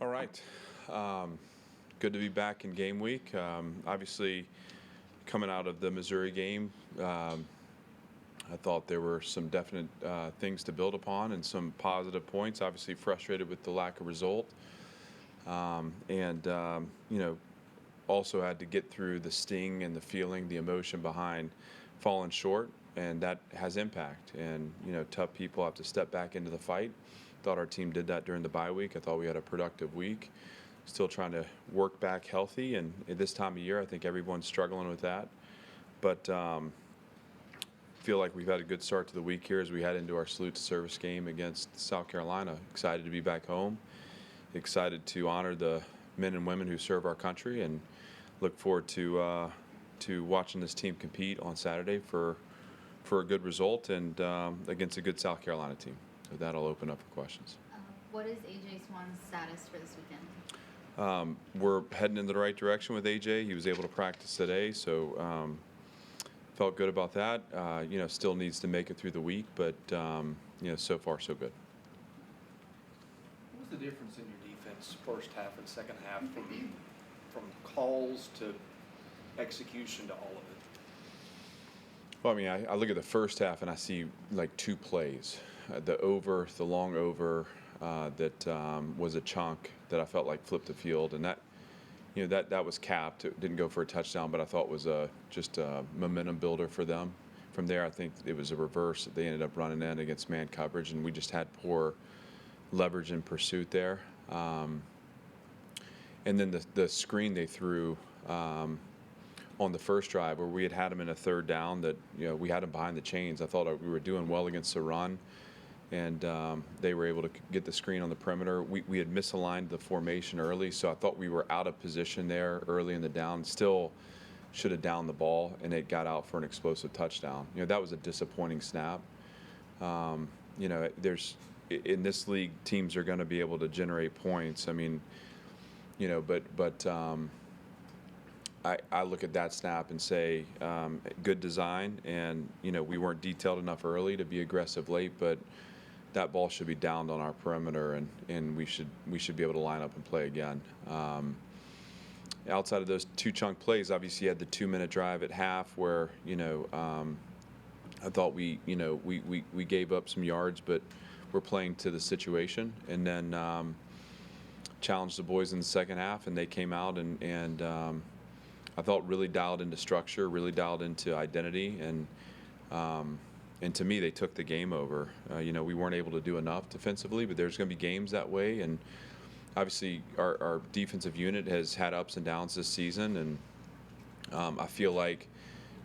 All right. Good to be back in game week. Obviously, coming out of the Missouri game, I thought there were some definite things to build upon and some positive points. Obviously, frustrated with the lack of result, and also had to get through the sting and the feeling, the emotion behind falling short, and that has impact. And tough people have to step back into the fight. Thought our team did that during the bye week. I thought we had a productive week. Still trying to work back healthy, and at this time of year, I think everyone's struggling with that. But feel like we've had a good start to the week here as we head into our salute to service game against South Carolina. Excited to be back home. Excited to honor the men and women who serve our country, and look forward to watching this team compete on Saturday for a good result and against a good South Carolina team. So that'll open up for questions. What is AJ Swan's status for this weekend? We're heading in the right direction with AJ. He was able to practice today, so felt good about that. Still needs to make it through the week, but so far so good. What was the difference in your defense first half and second half from calls to execution to all of it? Well, I mean, I look at the first half and I see like two plays. The long over that was a chunk that I felt like flipped the field, and that was capped. It didn't go for a touchdown, but I thought was just a momentum builder for them. From there, I think it was a reverse that they ended up running in against man coverage, and we just had poor leverage in pursuit there. And then the screen they threw on the first drive where we had them in a third down that we had them behind the chains. I thought we were doing well against the run, and they were able to get the screen on the perimeter. We had misaligned the formation early, so I thought we were out of position there early in the down. Still should have downed the ball, and it got out for an explosive touchdown. That was a disappointing snap. There's in this league, teams are going to be able to generate points. I mean, but I look at that snap and say, good design, and we weren't detailed enough early to be aggressive late, but that ball should be downed on our perimeter, and we should be able to line up and play again. Outside of those two chunk plays, obviously you had the 2-minute drive at half where I thought we gave up some yards, but we're playing to the situation, and then challenged the boys in the second half, and they came out and I felt really dialed into structure, really dialed into identity, and to me, they took the game over. We weren't able to do enough defensively, but there's going to be games that way. And obviously, our defensive unit has had ups and downs this season, and I feel like,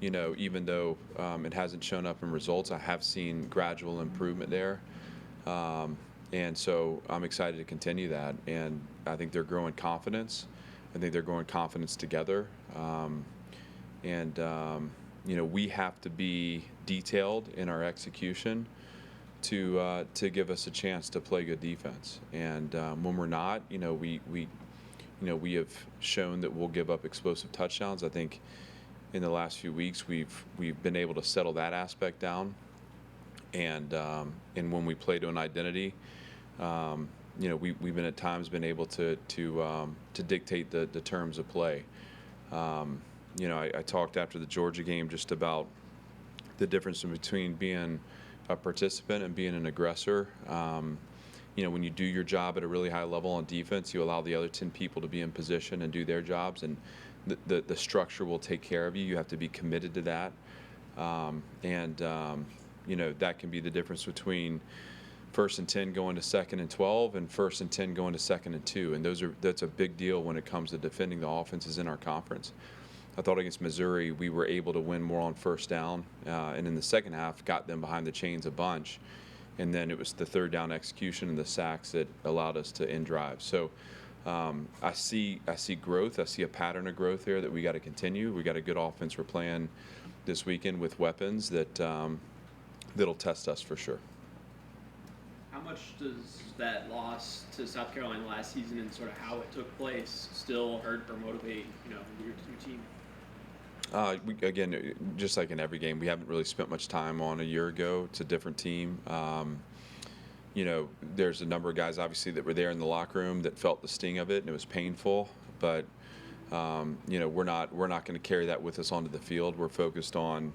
even though it hasn't shown up in results, I have seen gradual improvement there. And so I'm excited to continue that. And I think they're growing confidence. I think they're growing confidence together. We have to be detailed in our execution to give us a chance to play good defense. And when we're not, we have shown that we'll give up explosive touchdowns. I think in the last few weeks we've been able to settle that aspect down. And when we play to an identity, we've been at times been able to dictate the terms of play. I talked after the Georgia game just about the difference between being a participant and being an aggressor. When you do your job at a really high level on defense, you allow the other 10 people to be in position and do their jobs, and the structure will take care of you. You have to be committed to that. That can be the difference between 1st and 10 going to 2nd and 12 and 1st and 10 going to 2nd and 2. And that's a big deal when it comes to defending the offenses in our conference. I thought against Missouri we were able to win more on first down, and in the second half got them behind the chains a bunch. And then it was the third down execution and the sacks that allowed us to end drives. So I see growth. I see a pattern of growth there that we got to continue. We got a good offense we're playing this weekend with weapons that'll test us for sure. How much does that loss to South Carolina last season and sort of how it took place still hurt or motivate your team? Again, just like in every game, we haven't really spent much time on a year ago. It's a different team. there's a number of guys obviously that were there in the locker room that felt the sting of it, and it was painful. But we're not going to carry that with us onto the field. We're focused on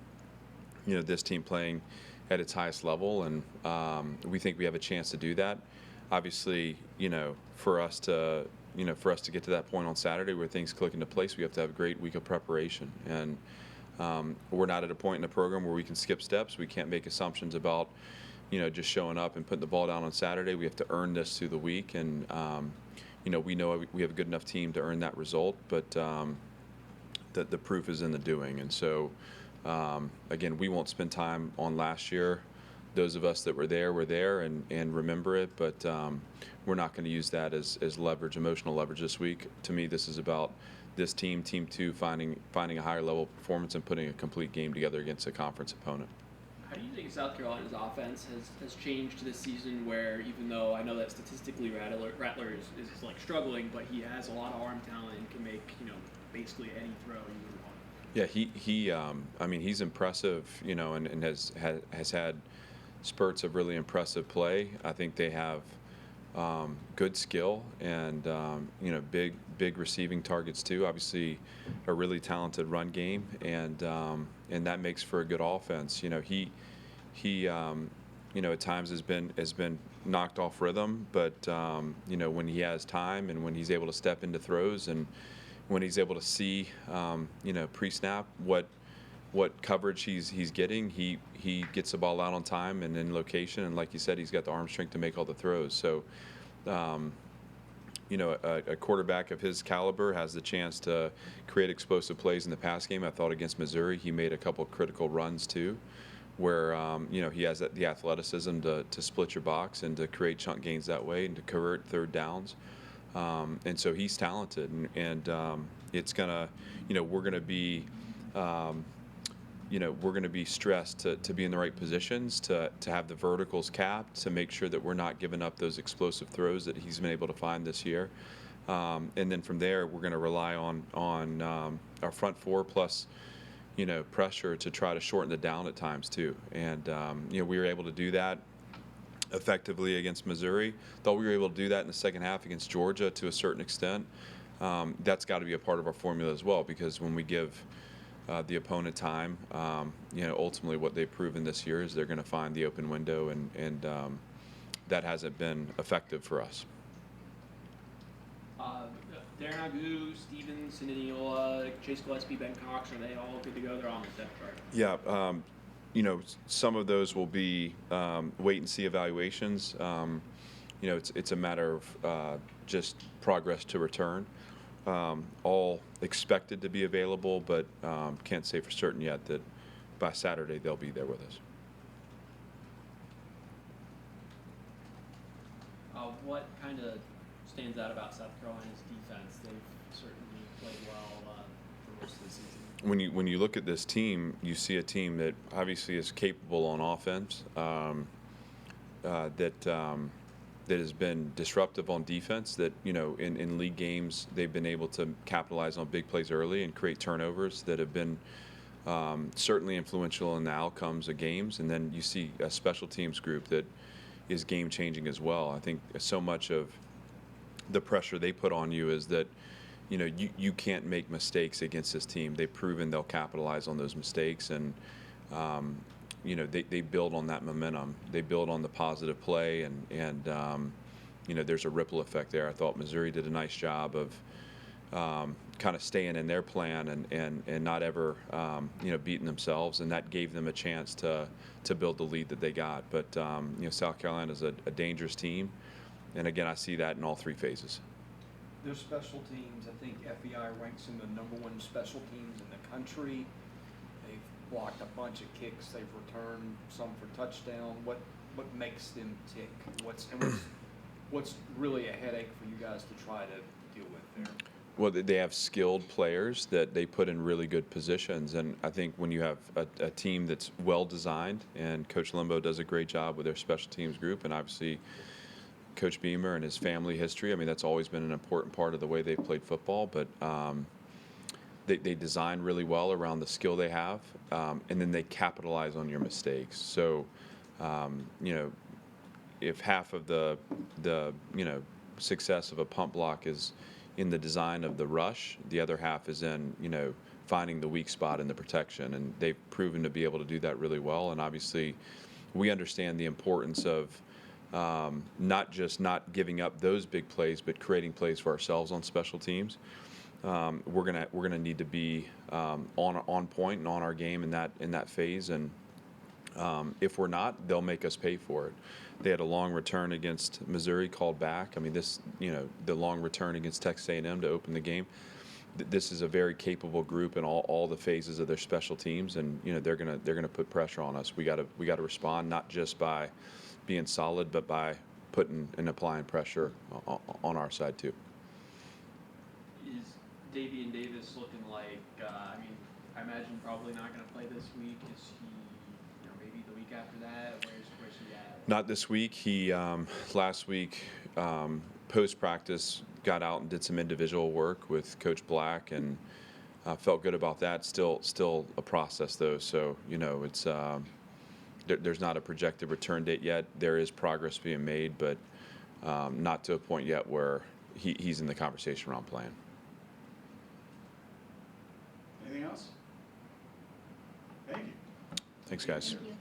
this team playing at its highest level, and we think we have a chance to do that. Obviously, for us to get to that point on Saturday where things click into place, we have to have a great week of preparation. And we're not at a point in the program where we can skip steps. We can't make assumptions about just showing up and putting the ball down on Saturday. We have to earn this through the week, and we know we have a good enough team to earn that result, but the proof is in the doing. And so, again, we won't spend time on last year. Those of us that were there and remember it, but we're not going to use that as leverage, emotional leverage this week. To me, this is about this team, Team 2, finding a higher level of performance and putting a complete game together against a conference opponent. How do you think South Carolina's offense has changed this season, where even though I know that statistically Rattler is like struggling, but he has a lot of arm talent and can make, basically any throw you would want? Yeah, he's impressive, and has had spurts of really impressive play. I think they have good skill and big receiving targets too. Obviously, a really talented run game, and that makes for a good offense. He at times has been knocked off rhythm, but when he has time and when he's able to step into throws and when he's able to see pre-snap what coverage he's getting, he gets the ball out on time and in location, and like you said, he's got the arm strength to make all the throws. So a quarterback of his caliber has the chance to create explosive plays in the pass game. I thought against Missouri he made a couple of critical runs too, where he has the athleticism to split your box and to create chunk gains that way and to convert third downs. And so he's talented, and it's gonna, we're gonna be stressed to be in the right positions, to have the verticals capped, to make sure that we're not giving up those explosive throws that he's been able to find this year. And then from there, we're going to rely on our front four plus, pressure to try to shorten the down at times too. And we were able to do that effectively against Missouri. Thought we were able to do that in the second half against Georgia to a certain extent. That's got to be a part of our formula as well, because when we give the opponent time, ultimately what they've proven this year is they're going to find the open window, and that hasn't been effective for us. Darren Agu, Stevens, Sinaniola, Chase Gillespie, Ben Cox, are they all good to go? They're on the depth chart. Yeah, some of those will be wait and see evaluations. It's a matter of just progress to return. All expected to be available, but can't say for certain yet that by Saturday they'll be there with us. What kind of stands out about South Carolina's defense? They've certainly played well for most of the season. When you look at this team, you see a team that obviously is capable on offense, that has been disruptive on defense, that in league games they've been able to capitalize on big plays early and create turnovers that have been certainly influential in the outcomes of games. And then you see a special teams group that is game changing as well. I think so much of the pressure they put on you is that you can't make mistakes against this team. They've proven they'll capitalize on those mistakes, and they build on that momentum. They build on the positive play, and there's a ripple effect there. I thought Missouri did a nice job of kind of staying in their plan and not ever beating themselves, and that gave them a chance to build the lead that they got. But South Carolina is a dangerous team, and again, I see that in all three phases. Their special teams, I think FEI ranks them the #1 special teams in the country. They've blocked a bunch of kicks. They've returned some for touchdown. What makes them tick? What's really a headache for you guys to try to deal with there? Well, they have skilled players that they put in really good positions, and I think when you have a team that's well designed, and Coach Limbo does a great job with their special teams group, and obviously Coach Beamer and his family history, that's always been an important part of the way they've played football, but they design really well around the skill they have, and then they capitalize on your mistakes. So, if half of the success of a punt block is in the design of the rush, the other half is in finding the weak spot in the protection, and they've proven to be able to do that really well. And obviously, we understand the importance of not just not giving up those big plays, but creating plays for ourselves on special teams. We're gonna need to be on point and on our game in that phase, and if we're not, they'll make us pay for it. They had a long return against Missouri called back. I mean, the long return against Texas A&M to open the game. This is a very capable group in all the phases of their special teams, and they're gonna put pressure on us. We gotta respond, not just by being solid, but by putting and applying pressure on our side too. Is Davian Davis looking like? I imagine probably not going to play this week. Is he, maybe the week after that? Where's he at? Not this week. He last week post practice got out and did some individual work with Coach Black, and felt good about that. Still a process though, so it's there's not a projected return date yet. There is progress being made, but not to a point yet where he's in the conversation around playing. Anything else? Thank you. Thanks, guys. Thank you.